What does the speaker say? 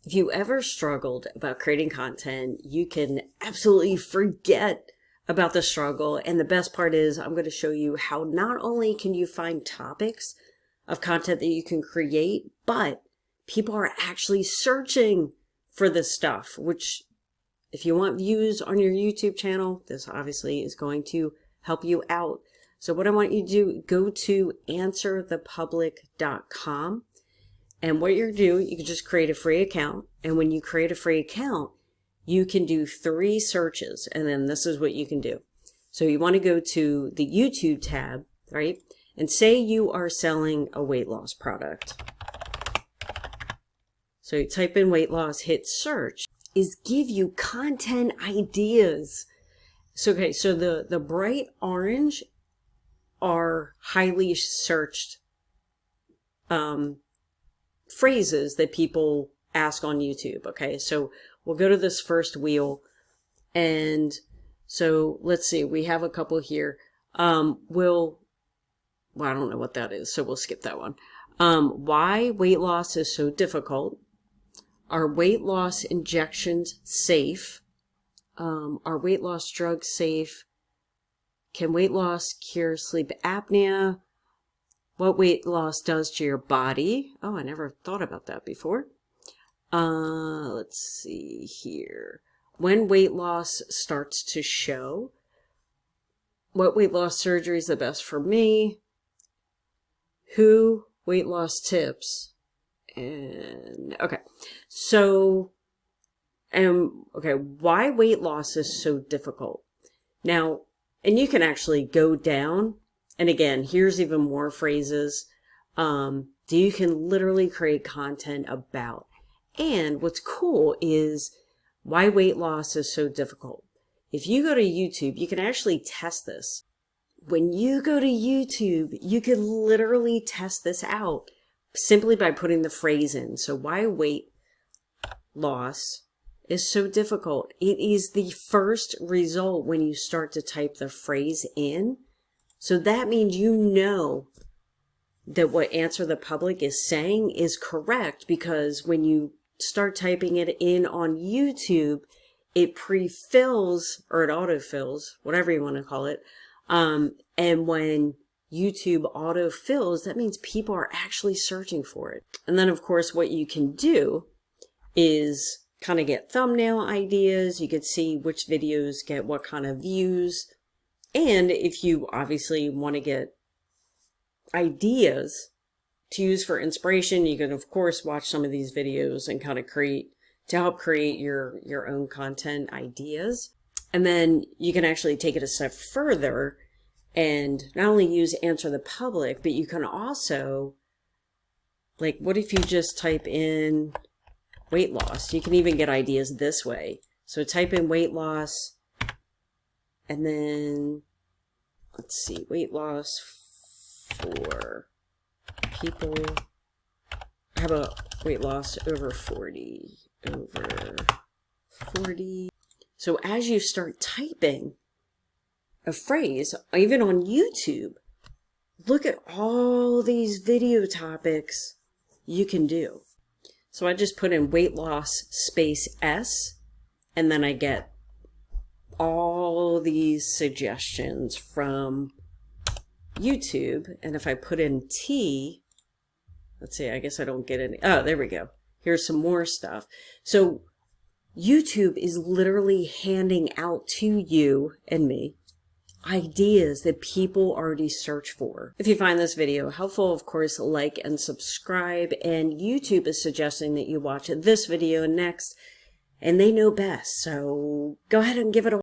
If you ever struggled about creating content, you can absolutely forget about the struggle. And the best part is I'm going to show you how not only can you find topics of content that you can create, but people are actually searching for this stuff, which if you want views on your YouTube channel, this obviously is going to help you out. So what I want you to do, go to answerthepublic.com. And what you're going to do, you can just create a free account. And when you create a free account, you can do 3 searches. And then this is what you can do. So you want to go to the YouTube tab, right? And say you are selling a weight loss product. So you type in weight loss, hit search, is give you content ideas. So, okay, so the bright orange are highly searched phrases that people ask on YouTube. Okay, so we'll go to this first wheel, and so let's see, we have a couple here. Well, I don't know what that is, so we'll skip that one. Why weight loss is so difficult. Are weight loss injections safe? Are weight loss drugs safe? Can weight loss cure sleep apnea? What weight loss does to your body? Oh, I never thought about that before. Let's see here. When weight loss starts to show. What weight loss surgery is the best for me? Who weight loss tips? And okay, so, okay, why weight loss is so difficult. Now, and you can actually go down. And again, here's even more phrases that you can literally create content about. And what's cool is why weight loss is so difficult. If you go to YouTube, you can actually test this. When you go to YouTube, you can literally test this out simply by putting the phrase in. So why weight loss is so difficult. It is the first result when you start to type the phrase in. So that means you know that what Answer the Public is saying is correct, because when you start typing it in on YouTube, it pre-fills, or it auto-fills, whatever you want to call it. And when YouTube auto-fills, that means people are actually searching for it. And then, of course, what you can do is kind of get thumbnail ideas. You could see which videos get what kind of views. And if you obviously want to get ideas to use for inspiration, you can, of course, watch some of these videos and kind of help create your own content ideas. And then you can actually take it a step further and not only use Answer the Public, but you can also, like, what if you just type in weight loss? You can even get ideas this way. So type in weight loss, and then, let's see, weight loss for people. How about weight loss over 40? Over 40. So as you start typing a phrase, even on YouTube, look at all these video topics you can do. So I just put in weight loss space S, and then I get all these suggestions from YouTube. And if I put in T, let's see, I guess I don't get any. Oh, there we go. Here's some more stuff. So YouTube is literally handing out to you and me ideas that people already search for. If you find this video helpful, of course, like and subscribe. And YouTube is suggesting that you watch this video next, and they know best. So go ahead and give it a